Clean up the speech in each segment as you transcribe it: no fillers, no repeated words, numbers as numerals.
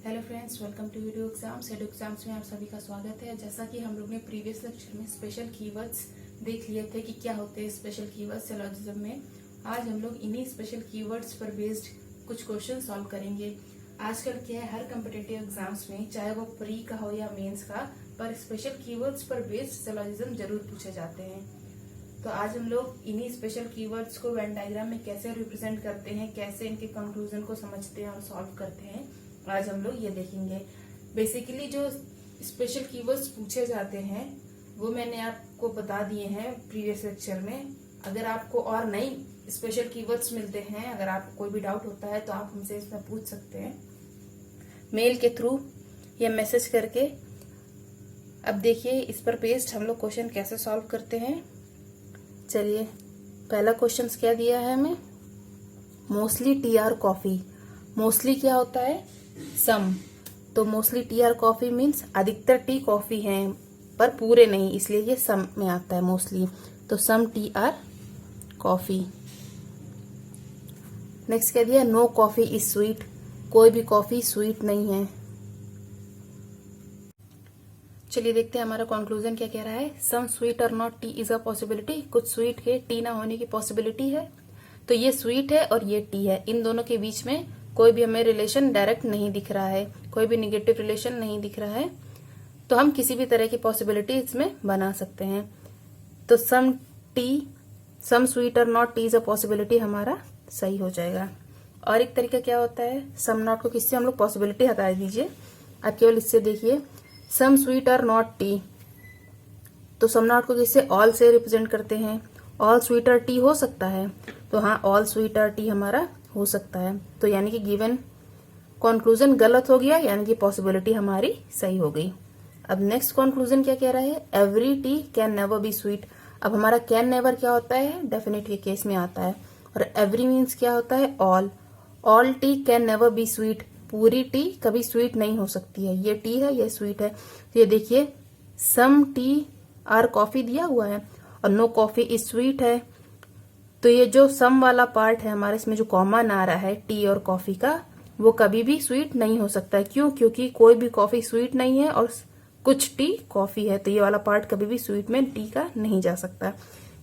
Hello friends, welcome to video exams. एडो exams में आप सभी का स्वागत है। जैसा कि हम लोग ने प्रीवियस लेक्चर में स्पेशल कीवर्ड्स देख लिए थे कि क्या होते हैं स्पेशल कीवर्ड्स सिलोजिज्म में। आज हम लोग इन्हीं स्पेशल कीवर्ड्स पर बेस्ड कुछ क्वेश्चन सॉल्व करेंगे। आजकल क्या है, हर कम्पिटेटिव एग्जाम्स में चाहे वो प्री का हो या मेन्स का, पर स्पेशल कीवर्ड्स पर बेस्ड सिलोजिज्म जरूर पूछे जाते हैं। तो आज हम लोग इन्हीं स्पेशल कीवर्ड्स को वेन डायग्राम में कैसे रिप्रेजेंट करते हैं, कैसे इनके कंक्लूजन को समझते हैं और सॉल्व करते हैं, आज हम लोग ये देखेंगे। बेसिकली जो स्पेशल कीवर्ड्स पूछे जाते हैं वो मैंने आपको बता दिए हैं प्रीवियस लेक्चर में। अगर आपको और नई स्पेशल कीवर्ड्स मिलते हैं, अगर आपको कोई भी डाउट होता है तो आप हमसे इसमें पूछ सकते हैं मेल के थ्रू या मैसेज करके। अब देखिए इस पर बेस्ड हम लोग क्वेश्चन कैसे सॉल्व करते हैं। चलिए, पहला क्वेश्चन क्या दिया है हमें, mostly T R coffee. Mostly क्या होता है, सम। तो mostly T R coffee means अधिकतर टी कॉफी हैं पर पूरे नहीं, इसलिए ये सम में आता है मोस्टली। तो some T R coffee. Next क्या दिया, नो कॉफी इज स्वीट। कोई भी कॉफी स्वीट नहीं है। चलिए देखते हैं हमारा कंक्लूजन क्या कह रहा है। सम स्वीट और not T is a possibility. कुछ स्वीट के टी ना होने की पॉसिबिलिटी है। तो ये स्वीट है और ये टी है, इन दोनों के बीच में कोई भी हमें रिलेशन डायरेक्ट नहीं दिख रहा है, कोई भी निगेटिव रिलेशन नहीं दिख रहा है। तो हम किसी भी तरह की पॉसिबिलिटी इसमें बना सकते हैं। तो सम स्वीट और not T is a possibility हमारा सही हो जाएगा। और एक तरीका क्या होता है, सम नॉट को किससे हम लोग पॉसिबिलिटी हटा दीजिए। आप केवल इससे देखिए, सम स्वीट और नॉट टी। तो सम नॉट को किससे, ऑल से रिप्रेजेंट करते हैं। ऑल स्वीटर टी हो सकता है, तो हाँ ऑल स्वीटर टी हमारा हो सकता है। तो यानी कि गिवन कंक्लूजन गलत हो गया, यानी कि पॉसिबिलिटी हमारी सही हो गई। अब नेक्स्ट कंक्लूजन क्या कह रहा है, every T can never be sweet. अब हमारा कैन नेवर क्या होता है, डेफिनेट के केस में आता है। और एवरी मीन्स क्या होता है, all. All T can never be sweet. पूरी टी कभी स्वीट नहीं हो सकती है। ये टी है, ये स्वीट है। तो ये देखिए, सम टी आर कॉफी दिया हुआ है और नो कॉफी इज स्वीट है। तो ये जो सम वाला पार्ट है हमारे, इसमें जो कॉमन आ रहा है टी और कॉफी का, वो कभी भी स्वीट नहीं हो सकता है। क्यों? क्योंकि कोई भी कॉफी स्वीट नहीं है और कुछ टी कॉफी है, तो ये वाला पार्ट कभी भी स्वीट में टी का नहीं जा सकता।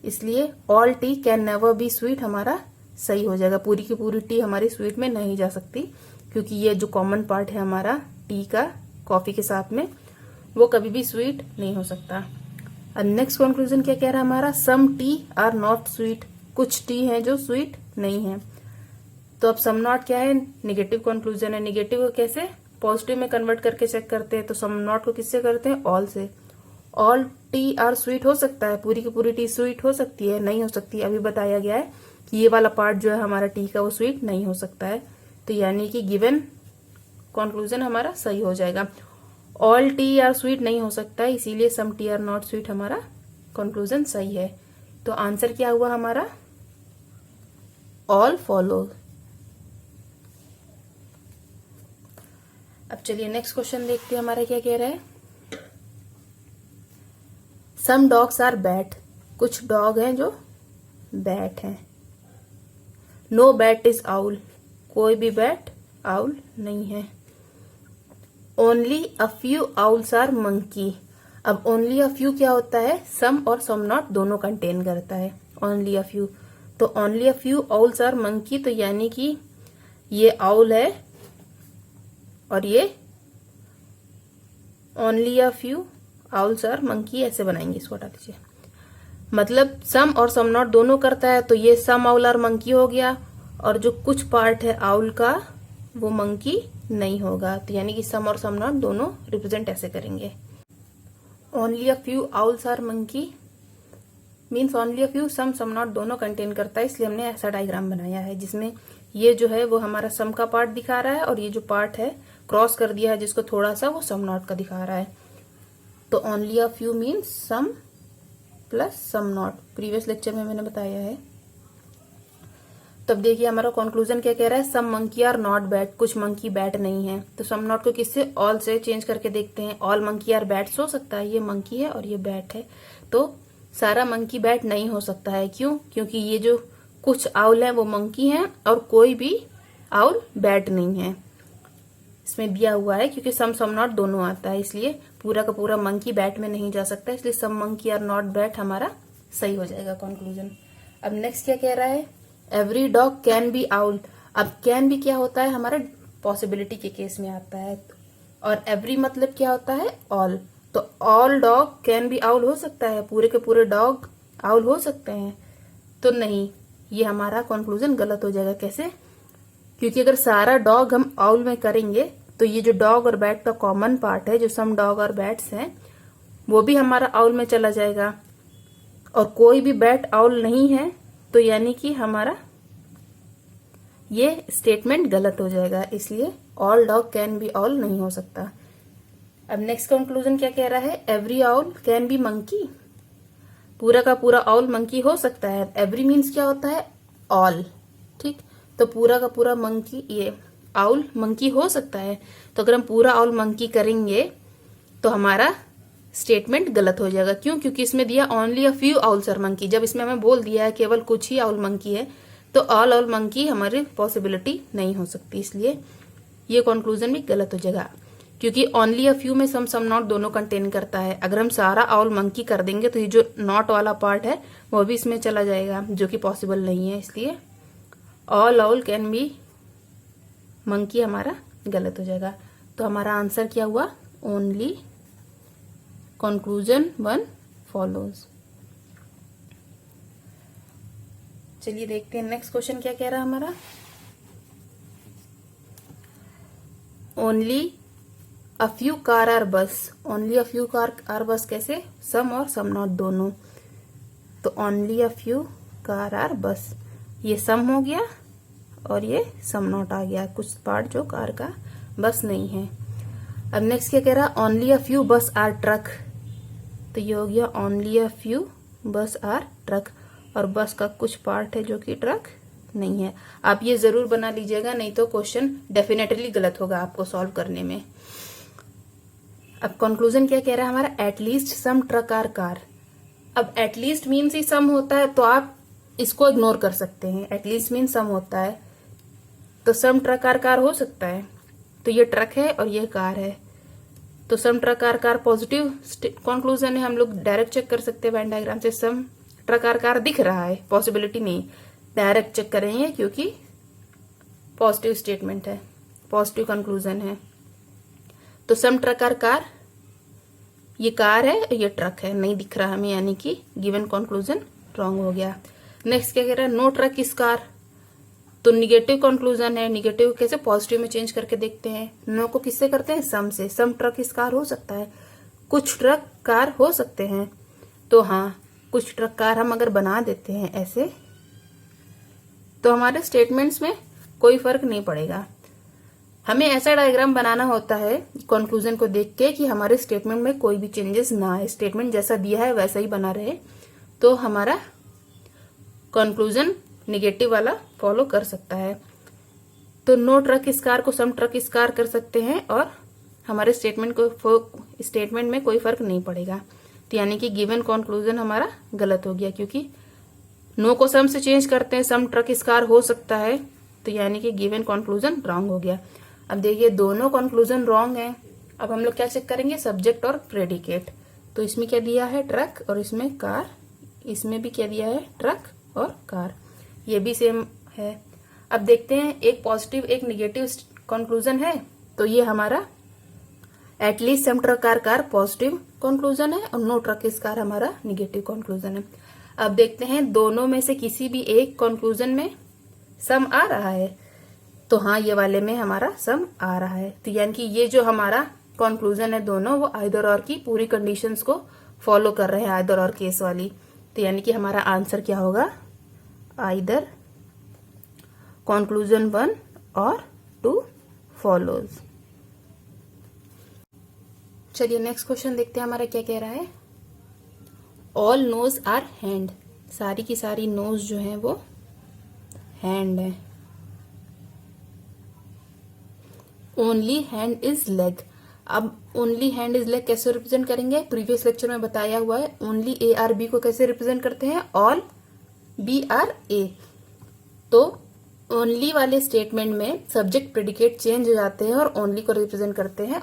इसलिए all T can never be sweet हमारा सही हो जाएगा। पूरी की पूरी टी हमारी स्वीट में नहीं जा सकती, क्योंकि ये जो कॉमन पार्ट है हमारा टी का कॉफी के साथ में, वो कभी भी स्वीट नहीं हो सकता। अब नेक्स्ट कंक्लूजन क्या कह रहा है हमारा, some T R not sweet. कुछ टी है जो स्वीट नहीं है। तो अब सम नॉट क्या है, निगेटिव कंक्लूजन है। निगेटिव को कैसे पॉजिटिव में कन्वर्ट करके चेक करते हैं। तो सम नॉट को किससे करते हैं, ऑल से। ऑल टी आर स्वीट हो सकता है, पूरी की पूरी टी स्वीट हो सकती है, नहीं हो सकती। अभी बताया गया है कि ये वाला पार्ट जो है हमारा टी का, वो स्वीट नहीं हो सकता है। तो यानी कि गिवन कंक्लूजन हमारा सही हो जाएगा। ऑल टी आर स्वीट नहीं हो सकता है, इसीलिए some T R not sweet हमारा कंक्लूजन सही है। तो आंसर क्या हुआ हमारा, ऑल फॉलो। अब चलिए नेक्स्ट क्वेश्चन देखते हैं हमारा क्या कह रहा है। Some dogs are bat. कुछ डॉग हैं जो बैट हैं। No bat is owl. कोई भी बैट आउल नहीं है। Only a few owls are monkey. अब ओनली अ फ्यू क्या होता है, सम और सम नॉट दोनों कंटेन करता है। ओनली अ फ्यू, तो only a few owls are monkey, तो यानी कि ये आउल है और ये only a few owls are monkey, ऐसे बनाएंगे, इसको हटा दीजिए। मतलब सम और सम नॉट दोनों करता है, तो ये सम आउल आर मंकी हो गया, और जो कुछ पार्ट है आउल का वो मंकी नहीं होगा। तो यानी कि सम और सम नॉट दोनों रिप्रेजेंट ऐसे करेंगे। Only a few owls are monkey means only a few some not दोनों कंटेन करता है, इसलिए हमने ऐसा डायग्राम बनाया है जिसमें ये जो है वो हमारा सम का पार्ट दिखा रहा है और ये जो पार्ट है क्रॉस कर दिया है जिसको थोड़ा सा, वो सम नॉट का दिखा रहा है। तो only a few means some plus some not, previous lecture में मैंने बताया है। तब देखिए हमारा कंक्लूजन क्या कह रहा है, सम मंकी आर नॉट बैट। कुछ मंकी बैट नहीं है। तो सम नॉट को किससे, ऑल से चेंज करके देखते हैं। ऑल मंकी आर बैट्स हो सकता है, ये मंकी है और ये बैट है, तो सारा मंकी बैट नहीं हो सकता है। क्यों? क्योंकि ये जो कुछ आउल है वो मंकी हैं और कोई भी आउल बैट नहीं है। इसमें दिया हुआ है, क्योंकि सम सम नॉट दोनों आता है, इसलिए पूरा का पूरा मंकी बैट में नहीं जा सकता, इसलिए सम मंकी आर नॉट बैट हमारा सही हो जाएगा कंक्लूजन। अब नेक्स्ट क्या कह रहा है, every dog can be owl. अब कैन भी क्या होता है, हमारा पॉसिबिलिटी के केस में आता है, और एवरी मतलब क्या होता है, ऑल। तो all dog can be owl हो सकता है, पूरे के पूरे डॉग आउल हो सकते हैं, तो नहीं, ये हमारा कंक्लूजन गलत हो जाएगा। कैसे, क्योंकि अगर सारा डॉग हम आउल में करेंगे तो ये जो डॉग और बैट का कॉमन पार्ट है, जो सम डॉग और बैट्स हैं, वो भी हमारा आउल में चला जाएगा, और कोई भी बैट आउल नहीं है, तो यानी कि हमारा ये स्टेटमेंट गलत हो जाएगा, इसलिए all dog can be owl नहीं हो सकता। अब नेक्स्ट कंक्लूजन क्या कह रहा है, every owl can be monkey. पूरा का पूरा आउल मंकी हो सकता है। एवरी मीन्स क्या होता है, ऑल, ठीक। तो पूरा का पूरा मंकी, ये आउल मंकी हो सकता है। तो अगर हम पूरा आउल मंकी करेंगे तो हमारा स्टेटमेंट गलत हो जाएगा। क्यों, क्योंकि इसमें दिया only a few owls are monkey. जब इसमें हमें बोल दिया है केवल कुछ ही आउल मंकी है, तो ऑल आउल मंकी हमारी पॉसिबिलिटी नहीं हो सकती, इसलिए ये कंक्लूजन भी गलत हो जाएगा। क्योंकि ओनली अ फ्यू में सम नॉट दोनों कंटेन करता है। अगर हम सारा आउल मंकी कर देंगे तो ये जो नॉट वाला पार्ट है वो भी इसमें चला जाएगा, जो कि पॉसिबल नहीं है, इसलिए all owl can be monkey हमारा गलत हो जाएगा। तो हमारा आंसर क्या हुआ, ओनली कंक्लूजन 1 फॉलोज। चलिए देखते हैं नेक्स्ट क्वेश्चन क्या कह रहा है हमारा, only a few car are bus. Only a few car are bus कैसे, सम और सम नॉट दोनों। तो only a few car are bus, ये सम हो गया और ये सम नॉट आ गया, कुछ पार्ट जो कार का बस नहीं है। अब नेक्स्ट क्या कह रहा है, ओनली अ फ्यू बस आर ट्रक। तो ये हो गया ओनली अ फ्यू बस आर ट्रक, और बस का कुछ पार्ट है जो कि ट्रक नहीं है। आप ये जरूर बना लीजिएगा, नहीं तो क्वेश्चन डेफिनेटली गलत होगा आपको सॉल्व करने में। अब कंक्लूजन क्या कह रहा है हमारा, at least some truck are car. अब एटलीस्ट मीन्स ही सम होता है, तो आप इसको इग्नोर कर सकते हैं। एटलीस्ट मीन्स सम होता है, तो सम ट्रक आर कार हो सकता है। तो ये ट्रक है और ये कार है, तो some truck are car positive conclusion है। हम लोग डायरेक्ट चेक कर सकते हैं वेन डायग्राम से, सम ट्रक आर कार दिख रहा है, पॉसिबिलिटी नहीं, डायरेक्ट चेक करेंगे क्योंकि पॉजिटिव स्टेटमेंट है, पॉजिटिव कंक्लूजन है। तो सम ट्रक आर कार, ये कार है और ये ट्रक है, नहीं दिख रहा हमें, यानी कि गिवन कंक्लूजन रॉन्ग हो गया। नेक्स्ट क्या कह रहा है, नो ट्रक इज कार। तो निगेटिव कंक्लूजन है, निगेटिव कैसे पॉजिटिव में चेंज करके देखते हैं। नो को किससे करते हैं, सम से। सम ट्रक इस कार हो सकता है, कुछ ट्रक कार हो सकते हैं। तो हाँ, कुछ ट्रक कार हम अगर बना देते हैं ऐसे, तो हमारे स्टेटमेंट्स में कोई फर्क नहीं पड़ेगा। हमें ऐसा डायग्राम बनाना होता है कंक्लूजन को देख के कि हमारे स्टेटमेंट में कोई भी चेंजेस ना आए, स्टेटमेंट जैसा दिया है वैसा ही बना रहे, तो हमारा कंक्लूजन निगेटिव वाला फॉलो कर सकता है। तो नो ट्रक इस कार को सम ट्रक इस कार कर सकते हैं, और हमारे स्टेटमेंट में कोई फर्क नहीं पड़ेगा। तो यानी कि गिवन कंक्लूजन हमारा गलत हो गया, क्योंकि नो को सम से चेंज करते हैं, सम ट्रक इस कार हो सकता है, तो यानी कि गिवन कंक्लूजन रॉन्ग हो गया। अब देखिए दोनों कंक्लूजन रॉन्ग है। अब हम लोग क्या चेक करेंगे, सब्जेक्ट और प्रेडिकेट। तो इसमें क्या दिया है, ट्रक, और इसमें कार, इसमें भी क्या दिया है, ट्रक और कार, ये भी सेम है। अब देखते हैं एक पॉजिटिव एक निगेटिव कंक्लूजन है, तो ये हमारा at least some truck car car positive conclusion है, और नो ट्रक इस कार हमारा निगेटिव कंक्लूजन है। अब देखते हैं दोनों में से किसी भी एक कंक्लूजन में सम आ रहा है, तो हाँ, ये वाले में हमारा सम आ रहा है। तो यानी कि ये जो हमारा कंक्लूजन है दोनों, वो आइदर और की पूरी कंडीशंस को फॉलो कर रहे हैं, आइदर और केस वाली। तो यानी कि हमारा आंसर क्या होगा, आइदर कंक्लूजन 1 और 2 फॉलोज। चलिए नेक्स्ट क्वेश्चन देखते हैं हमारा क्या कह रहा है, ऑल नोज आर हैंड। सारी की सारी नोज जो है वो हैंड है। Only hand is leg. अब ओनली हैंड इज लेग कैसे रिप्रेजेंट करेंगे, प्रीवियस लेक्चर में बताया हुआ है। ओनली ए आर बी को कैसे रिप्रेजेंट करते हैं, ऑल बी आर ए। तो ओनली वाले स्टेटमेंट में सब्जेक्ट प्रेडिकेट चेंज हो जाते हैं और ओनली को रिप्रेजेंट करते हैं,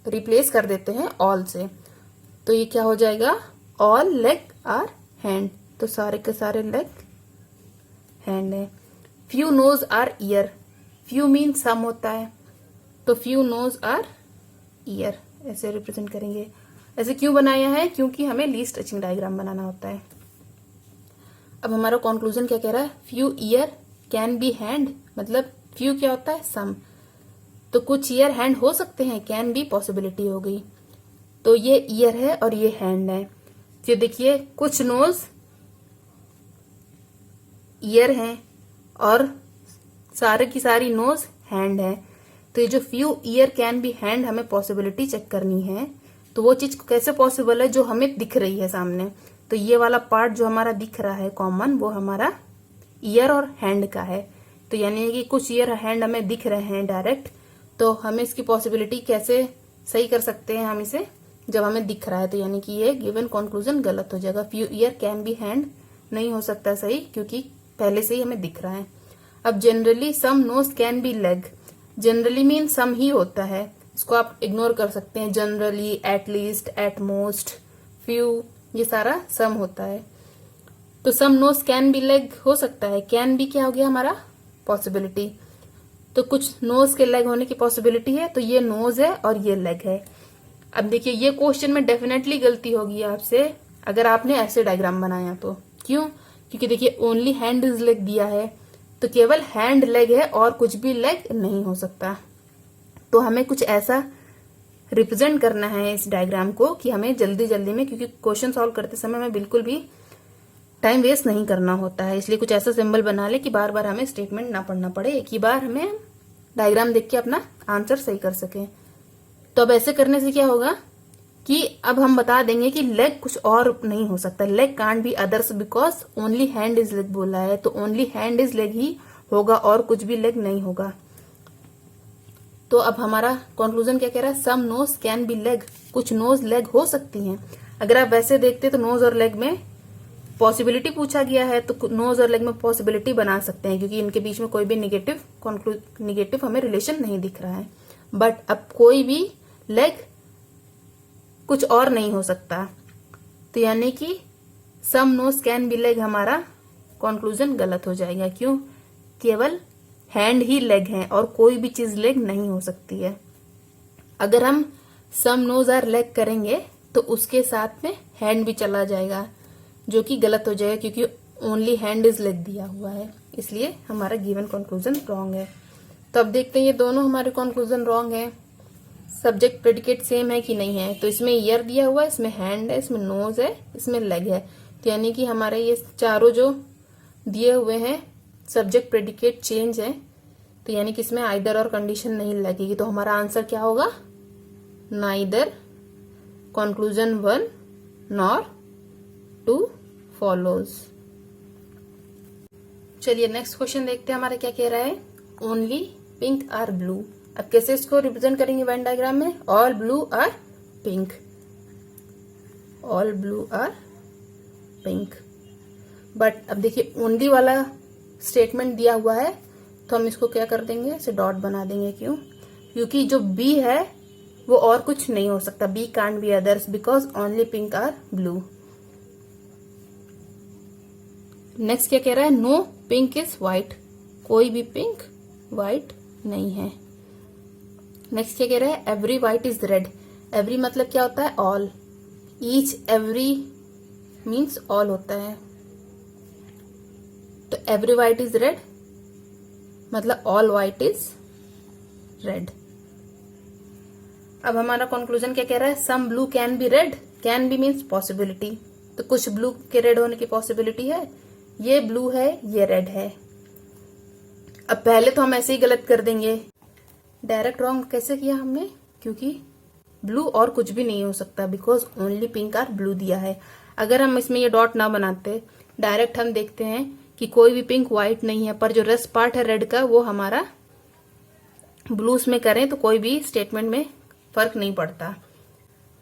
रिप्लेस कर देते हैं ऑल से। तो ये क्या हो जाएगा, ऑल लेग आर हैंड, तो सारे के सारे लेग हैंड है। Few nose are ear, few mean some होता है, तो फ्यू नोज आर ईयर ऐसे रिप्रेजेंट करेंगे। ऐसे क्यों बनाया है, क्योंकि हमें लीस्ट टचिंग डायग्राम बनाना होता है। अब हमारा कंक्लूजन क्या कह रहा है, few year can be hand, मतलब फ्यू क्या होता है, सम, तो कुछ ईयर हैंड हो सकते हैं, कैन बी पॉसिबिलिटी हो गई, तो ये ईयर है और ये हैंड है। फिर देखिए कुछ नोज ईयर हैं और सारे की सारी नोज हैंड है, तो ये जो few year can be hand हमें पॉसिबिलिटी चेक करनी है, तो वो चीज कैसे पॉसिबल है, जो हमें दिख रही है सामने। तो ये वाला पार्ट जो हमारा दिख रहा है कॉमन, वो हमारा ईयर और हैंड का है। तो यानी कि कुछ ईयर हैंड हमें दिख रहे हैं डायरेक्ट, तो हमें इसकी पॉसिबिलिटी कैसे सही कर सकते हैं हम इसे, जब हमें दिख रहा है। तो यानी कि ये गिवन कंक्लूजन गलत हो जाएगा, few year can be hand नहीं हो सकता सही, क्योंकि पहले से ही हमें दिख रहा है। अब generally some nose can be leg, generally mean some ही होता है, इसको आप इग्नोर कर सकते हैं। Generally, at least, at most, few, ये सारा सम होता है। तो some nose can be leg हो सकता है, कैन बी क्या हो गया हमारा, पॉसिबिलिटी, तो कुछ नोज के लेग होने की पॉसिबिलिटी है, तो ये नोज है और ये लेग है। अब देखिए ये क्वेश्चन में डेफिनेटली गलती होगी आपसे अगर आपने ऐसे डायग्राम बनाया तो। क्यों, क्योंकि देखिए ओनली हैंड इज लेग दिया है, तो केवल हैंड लेग है और कुछ भी लेग नहीं हो सकता। तो हमें कुछ ऐसा रिप्रेजेंट करना है इस डायग्राम को कि हमें जल्दी जल्दी में, क्योंकि क्वेश्चन सॉल्व करते समय हमें बिल्कुल भी टाइम वेस्ट नहीं करना होता है, इसलिए कुछ ऐसा सिंबल बना ले कि बार बार हमें स्टेटमेंट ना पढ़ना पड़े, एक ही बार हमें डायग्राम देख के अपना आंसर सही कर सके। तो अब ऐसे करने से क्या होगा कि अब हम बता देंगे कि लेग कुछ और नहीं हो सकता, leg can't be others because only hand is leg बोला है, तो ओनली हैंड इज लेग ही होगा और कुछ भी लेग नहीं होगा। तो अब हमारा कंक्लूजन क्या कह रहा है, सम नोज कैन बी लेग, कुछ नोज लेग हो सकती हैं। अगर आप वैसे देखते तो नोज और लेग में पॉसिबिलिटी पूछा गया है, तो नोज और लेग में पॉसिबिलिटी बना सकते हैं, क्योंकि इनके बीच में कोई भी निगेटिव हमें रिलेशन नहीं दिख रहा है। बट अब कोई भी लेग कुछ और नहीं हो सकता, तो यानी कि सम नोज कैन बी लेग हमारा कंक्लूजन गलत हो जाएगा। क्यों, केवल हैंड ही लेग है और कोई भी चीज लेग नहीं हो सकती है। अगर हम सम नोज आर लेग करेंगे तो उसके साथ में हैंड भी चला जाएगा, जो कि गलत हो जाएगा, क्योंकि ओनली हैंड इज लेग दिया हुआ है, इसलिए हमारा गिवन कंक्लूजन रॉन्ग है। तो अब देखते हैं ये दोनों हमारे कंक्लूजन रॉन्ग है, सब्जेक्ट प्रेडिकेट सेम है कि नहीं है। तो इसमें ईयर दिया हुआ है, इसमें हैंड है, इसमें नोज है, इसमें लेग है, तो यानी कि हमारे ये चारों जो दिए हुए हैं सब्जेक्ट प्रेडिकेट चेंज है, तो यानी कि इसमें आइदर और कंडीशन नहीं लगेगी। तो हमारा आंसर क्या होगा, नाइदर कंक्लूजन 1 नॉर 2 फॉलोज। चलिए नेक्स्ट क्वेश्चन देखते हैं हमारा क्या कह रहा है, ओनली पिंक आर ब्लू। अब कैसे इसको रिप्रेजेंट करेंगे वेन डायग्राम में, all blue are pink, all blue are pink. But अब देखिए ओनली वाला स्टेटमेंट दिया हुआ है, तो हम इसको क्या कर देंगे, इसे डॉट बना देंगे। क्यों, क्योंकि जो बी है वो और कुछ नहीं हो सकता, B can't be others because only pink are blue. Next क्या कह रहा है, नो पिंक इज व्हाइट, कोई भी पिंक व्हाइट नहीं है। नेक्स्ट क्या कह रहा है, every white is red, every मतलब क्या होता है, all, each every means all होता है, तो एवरी व्हाइट इज रेड मतलब ऑल व्हाइट इज रेड। अब हमारा कंक्लूजन क्या कह रहा है, some blue can be red, can be means possibility, तो कुछ ब्लू के रेड होने की पॉसिबिलिटी है, ये ब्लू है ये रेड है। अब पहले तो हम ऐसे ही गलत कर देंगे, डायरेक्ट रॉन्ग कैसे किया हमने, क्योंकि ब्लू और कुछ भी नहीं हो सकता because only pink are blue दिया है। अगर हम इसमें ये डॉट ना बनाते, डायरेक्ट हम देखते हैं कि कोई भी पिंक व्हाइट नहीं है, पर जो रेस्ट पार्ट है रेड का वो हमारा ब्लूस में करें तो कोई भी स्टेटमेंट में फर्क नहीं पड़ता।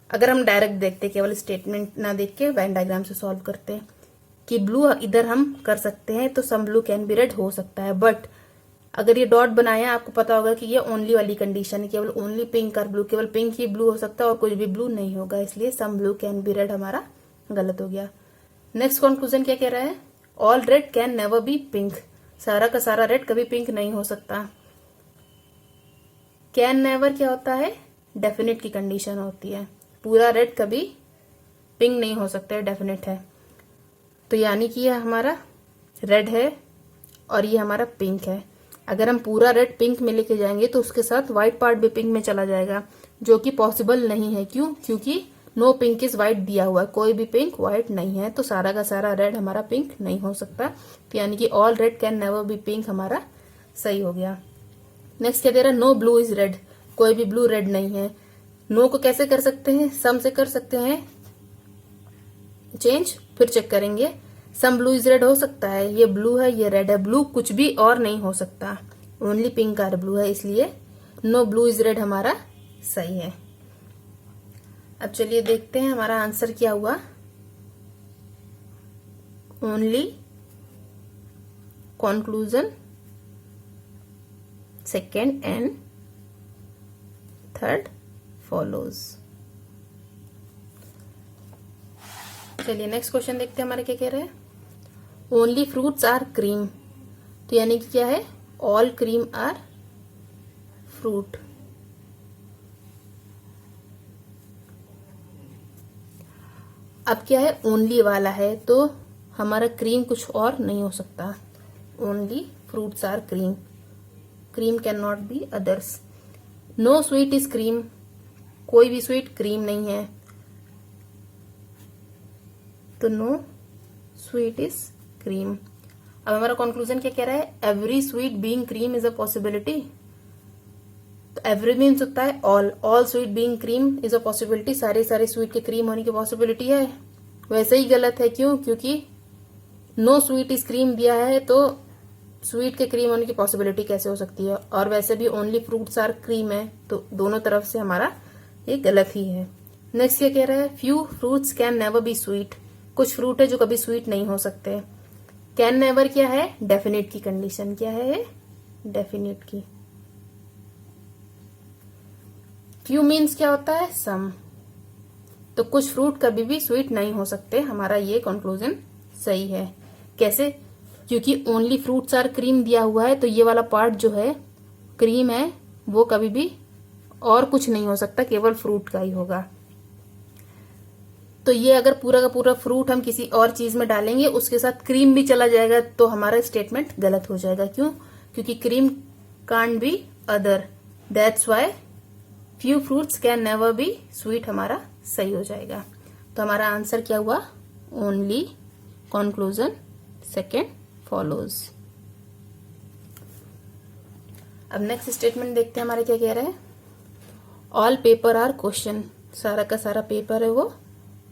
अगर हम डायरेक्ट देखते, केवल स्टेटमेंट ना देख के वेन डायग्राम से सॉल्व करते कि ब्लू इधर हम कर सकते हैं, तो some blue can be red हो सकता है, बट अगर ये डॉट बनाया आपको पता होगा कि ये ओनली वाली कंडीशन है, केवल ओनली पिंक और ब्लू, केवल पिंक ही ब्लू हो सकता है और कुछ भी ब्लू नहीं होगा, इसलिए some blue can be red हमारा गलत हो गया। नेक्स्ट कंक्लूजन क्या कह रहा है, all red can never be pink, सारा का सारा रेड कभी पिंक नहीं हो सकता। कैन नेवर क्या होता है, डेफिनेट की कंडीशन होती है, पूरा रेड कभी पिंक नहीं हो सकता है, डेफिनेट है। तो यानी कि यह हमारा रेड है और ये हमारा पिंक है। अगर हम पूरा रेड पिंक में लेके जाएंगे तो उसके साथ व्हाइट पार्ट भी पिंक में चला जाएगा, जो कि पॉसिबल नहीं है। क्यों? क्योंकि नो पिंक इज व्हाइट दिया हुआ है, कोई भी पिंक व्हाइट नहीं है, तो सारा का सारा रेड हमारा पिंक नहीं हो सकता। तो यानी कि all red can never be pink हमारा सही हो गया। नेक्स्ट क्या दे रहा है, नो ब्लू इज रेड, कोई भी ब्लू रेड नहीं है। नो को कैसे कर सकते हैं, सम से कर सकते हैं चेंज, फिर चेक करेंगे। सम ब्लू इज रेड हो सकता है, ये ब्लू है ये रेड है, ब्लू कुछ भी और नहीं हो सकता, ओनली पिंक और ब्लू है, इसलिए नो ब्लू इज रेड हमारा सही है। अब चलिए देखते हैं हमारा आंसर क्या हुआ। Only conclusion second and third follows. चलिए नेक्स्ट क्वेश्चन देखते हैं हमारे क्या कह रहे हैं, ओनली फ्रूट्स आर क्रीम, तो यानी कि क्या है, ऑल क्रीम आर फ्रूट। अब क्या है, ओनली वाला है तो हमारा क्रीम कुछ और नहीं हो सकता, only fruits are cream, cream can not be others. No sweet is cream, कोई भी स्वीट क्रीम नहीं है, तो नो स्वीट इज क्रीम। अब हमारा कंक्लूजन क्या कह रहा है, every sweet being cream is a possibility, तो एवरी मीन्स होता है all, all sweet being cream is a possibility, सारे सारे स्वीट के क्रीम होने की पॉसिबिलिटी है। वैसे ही गलत है, क्यों? क्योंकि नो स्वीट इज क्रीम दिया है, तो स्वीट के क्रीम होने की पॉसिबिलिटी कैसे हो सकती है, और वैसे भी ओनली फ्रूट्स आर क्रीम है, तो दोनों तरफ से हमारा ये गलत ही है। नेक्स्ट क्या कह रहा है, few fruits can never be sweet, कुछ फ्रूट है जो कभी स्वीट नहीं हो सकते। कैन नेवर क्या है, डेफिनेट की कंडीशन, क्या है, डेफिनेट की। फ्यू मीन्स क्या होता है, सम, तो कुछ फ्रूट कभी भी स्वीट नहीं हो सकते, हमारा ये कंक्लूजन सही है। कैसे? क्योंकि ओनली फ्रूट्स आर क्रीम दिया हुआ है, तो ये वाला पार्ट जो है क्रीम है वो कभी भी और कुछ नहीं हो सकता, केवल फ्रूट का ही होगा। तो ये अगर पूरा का पूरा फ्रूट हम किसी और चीज में डालेंगे, उसके साथ क्रीम भी चला जाएगा, तो हमारा स्टेटमेंट गलत हो जाएगा। क्यों? क्योंकि cream can't be other, that's why few fruits can never be sweet हमारा सही हो जाएगा। तो हमारा आंसर क्या हुआ, ओनली कंक्लूजन सेकेंड फॉलोज। अब नेक्स्ट स्टेटमेंट देखते हैं हमारे क्या कह रहे हैं, ऑल पेपर आर क्वेश्चन, सारा का सारा पेपर है वो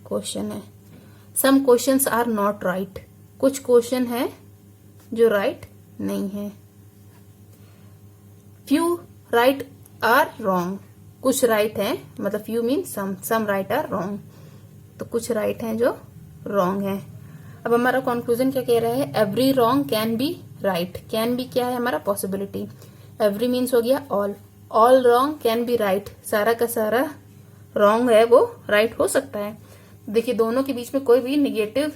क्वेश्चन है। Some questions are not right, कुछ क्वेश्चन है जो राइट नहीं है। फ्यू राइट आर रॉन्ग, कुछ राइट है, मतलब few mean some right are wrong, तो कुछ राइट हैं जो रॉन्ग है। अब हमारा कंक्लूजन क्या कह रहा है, every wrong can be right, can B क्या है हमारा पॉसिबिलिटी, एवरी मीन्स हो गया all, all wrong can be right, सारा का सारा रॉन्ग है वो राइट हो सकता है। देखिए दोनों के बीच में कोई भी निगेटिव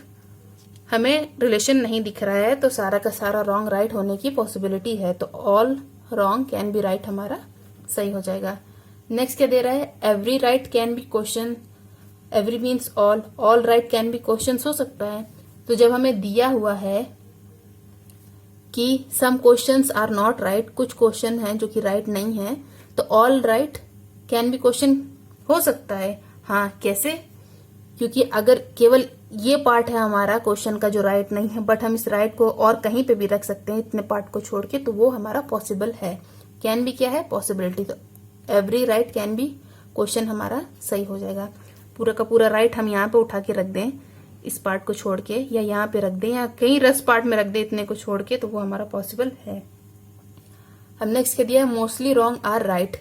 हमें रिलेशन नहीं दिख रहा है, तो सारा का सारा रॉन्ग राइट होने की पॉसिबिलिटी है, तो all wrong can be right हमारा सही हो जाएगा। नेक्स्ट क्या दे रहा है, every right can be question, every means all, all right can be question हो सकता है। तो जब हमें दिया हुआ है कि some questions are not right, कुछ क्वेश्चन हैं जो कि राइट नहीं है, तो all right can be question हो सकता है। हाँ, कैसे? क्योंकि अगर केवल ये पार्ट है हमारा क्वेश्चन का जो राइट नहीं है, बट हम इस राइट को और कहीं पे भी रख सकते हैं इतने पार्ट को छोड़ के, तो वो हमारा पॉसिबल है। कैन बी क्या है, पॉसिबिलिटी, तो every right can be question हमारा सही हो जाएगा। पूरा का पूरा राइट हम यहाँ पे उठा के रख दें इस पार्ट को छोड़ के, या यहाँ पे रख दें, या कहीं रस पार्ट में रख दें इतने को छोड़ के, तो वो हमारा पॉसिबल है। अब नेक्स्ट क्या दिया है, mostly wrong are right,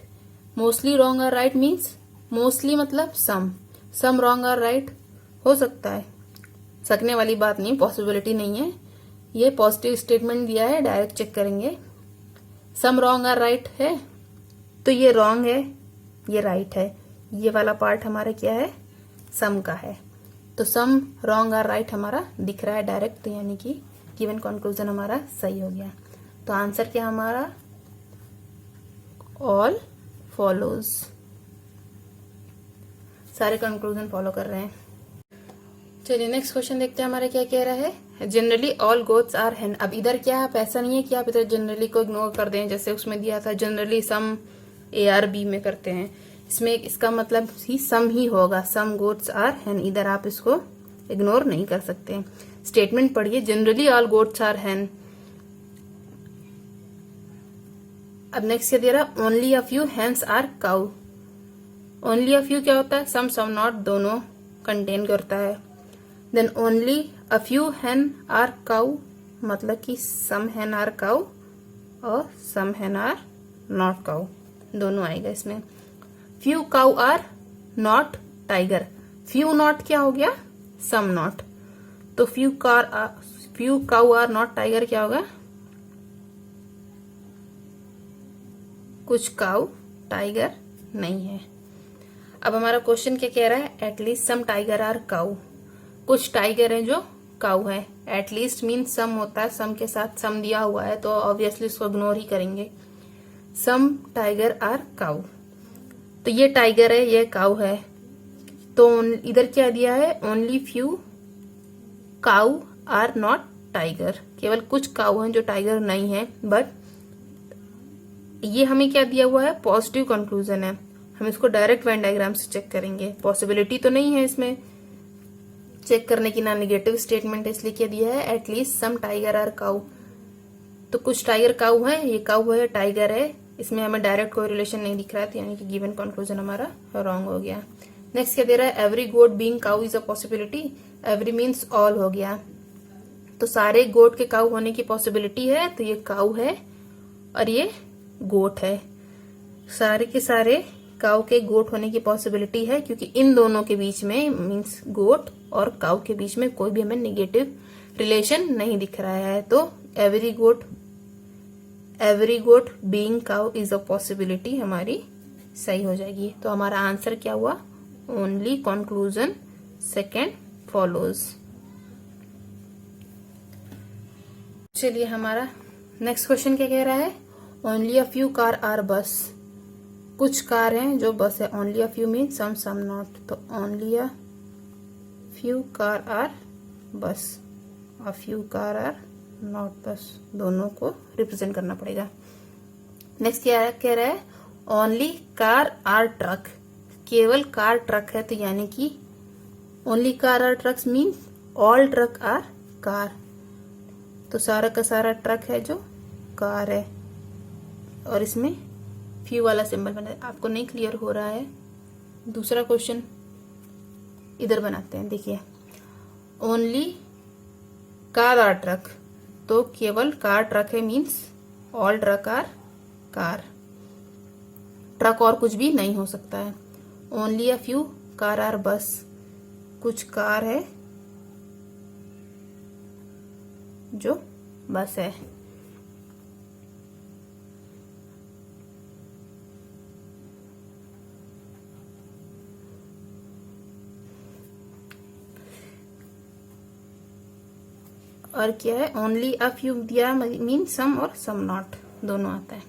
mostly wrong are right means mostly मतलब सम रॉन्ग आर राइट हो सकता है, सकने वाली बात नहीं, पॉसिबिलिटी नहीं है। ये पॉजिटिव स्टेटमेंट दिया है, डायरेक्ट चेक करेंगे। सम रॉन्ग आर राइट है, तो ये रॉन्ग है, ये राइट है। ये वाला पार्ट हमारा क्या है, सम का है। तो सम रॉन्ग आर राइट हमारा दिख रहा है डायरेक्ट, तो यानी कि गिवन कंक्लूजन हमारा सही हो गया। तो आंसर क्या हमारा, ऑल फॉलोज। सारे कंक्लूजन फॉलो कर रहे हैं। चलिए नेक्स्ट क्वेश्चन देखते हैं हमारा क्या कह रहा है। जनरली ऑल गोट्स आर हेन। अब इधर क्या है, ऐसा नहीं है कि आप इधर जनरली को इग्नोर कर दें, जैसे उसमें दिया था जनरली सम ARB में करते हैं। इसमें इसका मतलब ही सम ही होगा, सम गोट्स आर हेन। इधर आप इसको इग्नोर नहीं कर सकते। स्टेटमेंट पढ़िए, जनरली ऑल गोट्स आर हेन। अब नेक्स्ट क्या दे रहा है, only a few hens are cow. Only a few क्या होता है, सम नॉट दोनों कंटेन करता है। Then only a few hen are cow, मतलब कि सम हेन आर काउ और सम हेन आर नॉट काउ, दोनों आएगा इसमें। Few cow are not tiger. Few not क्या हो गया, सम नॉट। तो few cow are not tiger क्या होगा, कुछ काउ टाइगर नहीं है। अब हमारा क्वेश्चन क्या कह रहा है, at least some tiger are cow. कुछ टाइगर है जो काउ है। एटलीस्ट मीन सम होता है, सम के साथ सम दिया हुआ है तो ऑब्वियसली इसको इग्नोर ही करेंगे। सम टाइगर आर काउ, तो ये टाइगर है, ये काउ है। तो इधर क्या दिया है, only few cow are not tiger. केवल कुछ काउ हैं जो टाइगर नहीं है। बट ये हमें क्या दिया हुआ है, पॉजिटिव कंक्लूजन है। हम इसको डायरेक्ट वेन डायग्राम से चेक करेंगे। पॉसिबिलिटी तो नहीं है इसमें चेक करने की, ना नेगेटिव स्टेटमेंट है, इसलिए क्या दिया है, at least some tiger are cow. तो कुछ टाइगर काउ है, ये काउ है, टाइगर है, इसमें हमें डायरेक्ट कोई रिलेशन नहीं दिख रहा है, तो यानी कि गिवन कंक्लूजन हमारा रॉन्ग हो गया। नेक्स्ट क्या दे रहा है, every goat being cow is a possibility. Every means all हो गया, तो सारे गोट के काउ होने की पॉसिबिलिटी है, तो ये काउ है और ये गोट है। सारे के सारे काउ के गोट होने की पॉसिबिलिटी है, क्योंकि इन दोनों के बीच में मीन्स गोट और काउ के बीच में कोई भी हमें नेगेटिव रिलेशन नहीं दिख रहा है। तो every goat being cow is a possibility हमारी सही हो जाएगी। तो हमारा आंसर क्या हुआ, ओनली कंक्लूजन सेकेंड फॉलोज। चलिए हमारा नेक्स्ट क्वेश्चन क्या कह रहा है, only a few car are bus. कुछ कार हैं जो बस है। Only a few mean some not. तो only a few car are bus, a few car are not bus, दोनों को रिप्रेजेंट करना पड़ेगा। नेक्स्ट क्या कह रहा है, ओनली कार आर ट्रक। केवल कार ट्रक है, तो यानी कि only car are trucks mean all truck are car. तो सारा का सारा ट्रक है जो कार है, और इसमें फ्यू वाला सिंबल बना। आपको नहीं क्लियर हो रहा है, दूसरा क्वेश्चन इधर बनाते हैं। देखिए, ओनली कार आर ट्रक, तो केवल कार ट्रक है, means all truck are car. Truck और कुछ भी नहीं हो सकता है। Only a few car are bus, कुछ कार है जो बस है। और क्या है, ओनली अ फ्यू दिया मीन सम और सम नॉट, दोनों आता है।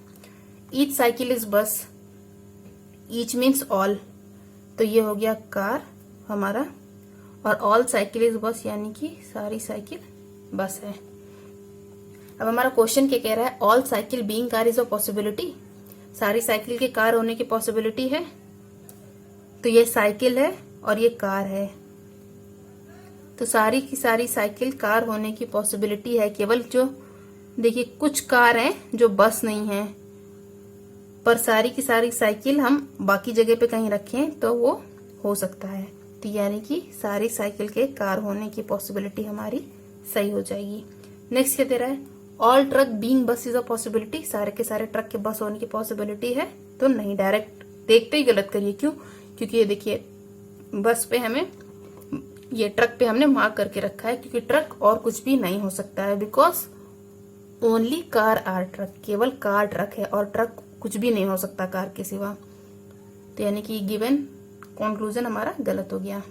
ईच साइकिल इज बस, ईच मीन्स ऑल, तो ये हो गया कार हमारा, और ऑल साइकिल इज बस यानी कि सारी साइकिल बस है। अब हमारा क्वेश्चन क्या कह रहा है, all cycle being car is a possibility. सारी साइकिल के कार होने की पॉसिबिलिटी है, तो ये साइकिल है और ये कार है। तो सारी की सारी साइकिल कार होने की पॉसिबिलिटी है। केवल जो देखिए कुछ कार हैं जो बस नहीं है, पर सारी की सारी साइकिल हम बाकी जगह पे कहीं रखें तो वो हो सकता है। तो यानी कि सारी साइकिल के कार होने की पॉसिबिलिटी हमारी सही हो जाएगी। नेक्स्ट क्या दे रहा है, ऑल ट्रक बीइंग बस इज अ पॉसिबिलिटी। सारे के सारे ट्रक के बस होने की पॉसिबिलिटी है, तो नहीं, डायरेक्ट देखते ही गलत करिए। क्यों, क्योंकि ये देखिए बस पे हमें, ये ट्रक पे हमने मार्क करके रखा है, क्योंकि ट्रक और कुछ भी नहीं हो सकता है, because only car are truck, केवल कार ट्रक है और ट्रक कुछ भी नहीं हो सकता कार के सिवा। तो यानी कि गिवन कंक्लूजन हमारा गलत हो गया।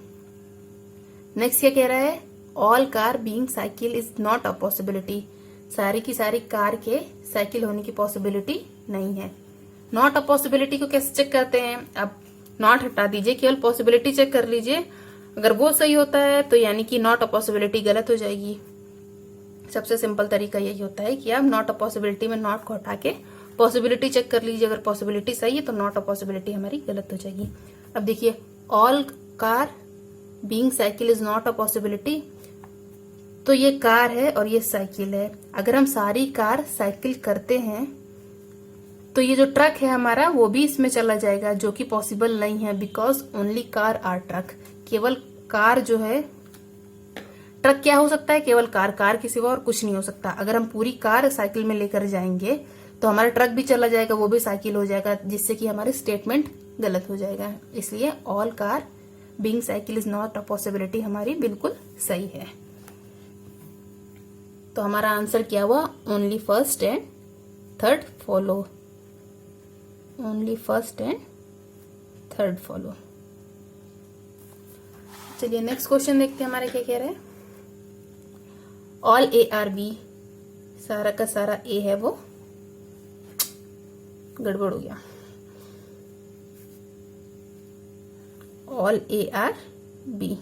नेक्स्ट क्या कह रहा है, all car being cycle is not a possibility, सारी की सारी कार के साइकिल होने की पॉसिबिलिटी नहीं है। नॉट अ पॉसिबिलिटी को कैसे चेक करते हैं, अब नॉट हटा दीजिए, केवल पॉसिबिलिटी चेक कर लीजिए। अगर वो सही होता है तो यानी कि नॉट अ पॉसिबिलिटी गलत हो जाएगी। सबसे सिंपल तरीका यही होता है कि आप नॉट अ पॉसिबिलिटी में नॉट को हटा के पॉसिबिलिटी चेक कर लीजिए। अगर पॉसिबिलिटी सही है तो नॉट अ पॉसिबिलिटी हमारी गलत हो जाएगी। अब देखिए, all car being cycle is not a possibility, तो ये कार है और ये साइकिल है। अगर हम सारी कार साइकिल करते हैं तो ये जो ट्रक है हमारा वो भी इसमें चला जाएगा, जो कि पॉसिबल नहीं है, because only car are truck. केवल कार जो है, ट्रक क्या हो सकता है, केवल कार, कार के सिवा और कुछ नहीं हो सकता। अगर हम पूरी कार साइकिल में लेकर जाएंगे तो हमारा ट्रक भी चला जाएगा, वो भी साइकिल हो जाएगा, जिससे कि हमारे स्टेटमेंट गलत हो जाएगा। इसलिए all car being cycle is not a possibility हमारी बिल्कुल सही है। तो हमारा आंसर क्या हुआ, only first and third follow, only first and third follow. चलिए नेक्स्ट क्वेश्चन देखते हैं हमारे क्या कह रहे हैं। ऑल ए आर बी, सारा का सारा ए है वो गड़बड़ हो गया। All A are B,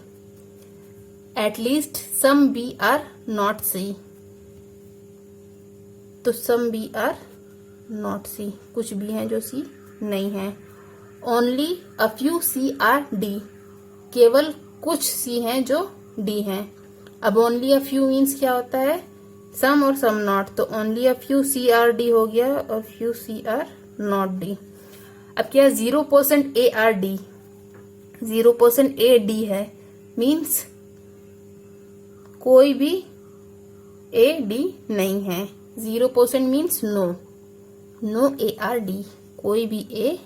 at least some B are not C, तो some B are not C, कुछ भी हैं जो सी नहीं है। Only a few C are D, केवल कुछ सी हैं जो डी हैं। अब ओनली अ फ्यू मीन्स क्या होता है, सम और सम नॉट, तो only a few C are D हो गया और few C are not D. अब क्या 0% A are D, 0% A D है, मीन्स कोई भी ए डी नहीं है। 0% means no, no A are D, कोई भी ए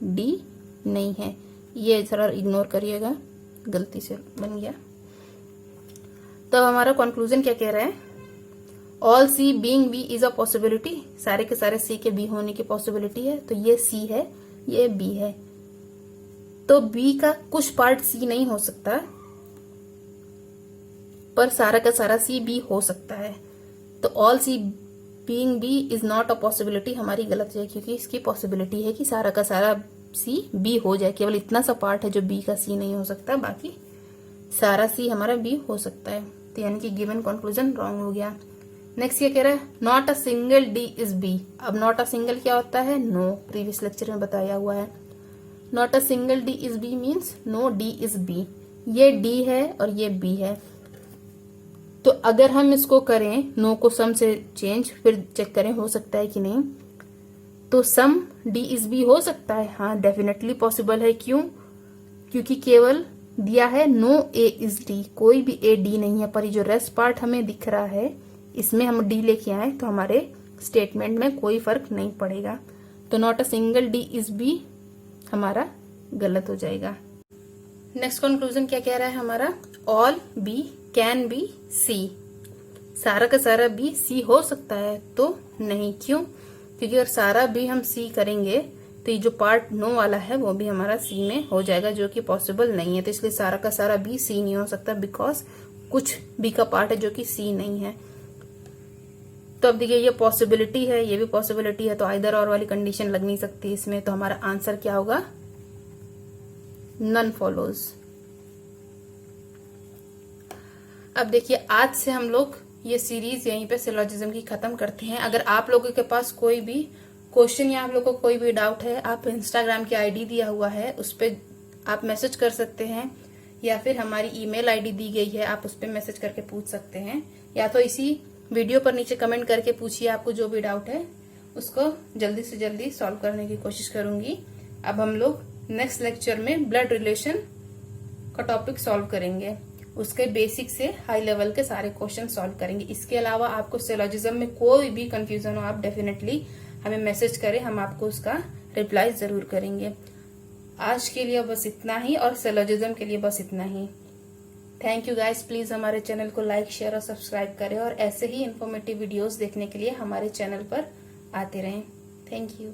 डी नहीं है। ये जरा इग्नोर करिएगा, गलती से बन गया। तो हमारा कंक्लूजन क्या कह रहा है, all C being B is a possibility, सारे के सारे सी के बी होने की पॉसिबिलिटी है। तो ये सी है, ये बी है, तो बी का कुछ पार्ट सी नहीं हो सकता, पर सारा का सारा सी बी हो सकता है। तो all C being B is not a possibility हमारी गलत है, क्योंकि इसकी पॉसिबिलिटी है कि सारा का सारा सी बी हो जाए। केवल इतना सा पार्ट है जो बी का सी नहीं हो सकता, बाकी सारा सी हमारा बी हो सकता है। तो यानी कि गिवन कंक्लूजन रॉन्ग हो गया। नेक्स्ट ये कह रहा है, not a single D is B. अब नॉट अ सिंगल क्या होता है, नो, प्रीवियस लेक्चर में बताया हुआ है। Not a single D is B means no D is B, ये डी है और ये बी है। तो अगर हम इसको करें, नो को सम से चेंज, फिर चेक करें हो सकता है कि नहीं, तो सम डी इज बी हो सकता है, हाँ डेफिनेटली पॉसिबल है। क्यों, क्योंकि केवल दिया है नो ए इज डी, कोई भी ए डी नहीं है, पर ये जो रेस्ट पार्ट हमें दिख रहा है इसमें हम डी लेके आए तो हमारे स्टेटमेंट में कोई फर्क नहीं पड़ेगा। तो not a single D is B हमारा गलत हो जाएगा। नेक्स्ट कंक्लूजन क्या कह रहा है हमारा, all B can be C, सारा का सारा बी सी हो सकता है, तो नहीं। क्यों, क्योंकि अगर सारा बी हम सी करेंगे तो ये जो पार्ट नो वाला है वो भी हमारा सी में हो जाएगा, जो कि पॉसिबल नहीं है। तो इसलिए सारा का सारा बी सी नहीं हो सकता, बिकॉज कुछ बी का पार्ट है जो कि सी नहीं है। तो अब देखिए, ये पॉसिबिलिटी है, ये भी पॉसिबिलिटी है, तो आइदर और वाली कंडीशन लग नहीं सकती इसमें। तो हमारा आंसर क्या होगा, नन फॉलोज। अब देखिए, आज से हम लोग ये सीरीज यहीं पे सिलोजिज्म की खत्म करते हैं। अगर आप लोगों के पास कोई भी क्वेश्चन या आप लोगों को कोई भी डाउट है, आप इंस्टाग्राम की आईडी दिया हुआ है उस पर आप मैसेज कर सकते हैं, या फिर हमारी ईमेल आईडी दी गई है, आप उस पर मैसेज करके पूछ सकते हैं, या तो इसी वीडियो पर नीचे कमेंट करके पूछिए। आपको जो भी डाउट है उसको जल्दी से जल्दी सॉल्व करने की कोशिश करूंगी। अब हम लोग नेक्स्ट लेक्चर में ब्लड रिलेशन का टॉपिक सॉल्व करेंगे, उसके बेसिक से हाई लेवल के सारे क्वेश्चन सॉल्व करेंगे। इसके अलावा आपको सिलोजिज्म में कोई भी कंफ्यूजन हो, आप डेफिनेटली हमें मैसेज करें, हम आपको उसका रिप्लाई जरूर करेंगे। आज के लिए बस इतना ही, और सिलोजिज्म के लिए बस इतना ही। थैंक यू गाइस, प्लीज हमारे चैनल को लाइक शेयर और सब्सक्राइब करें और ऐसे ही इन्फॉर्मेटिव वीडियोस देखने के लिए हमारे चैनल पर आते रहें। Thank you.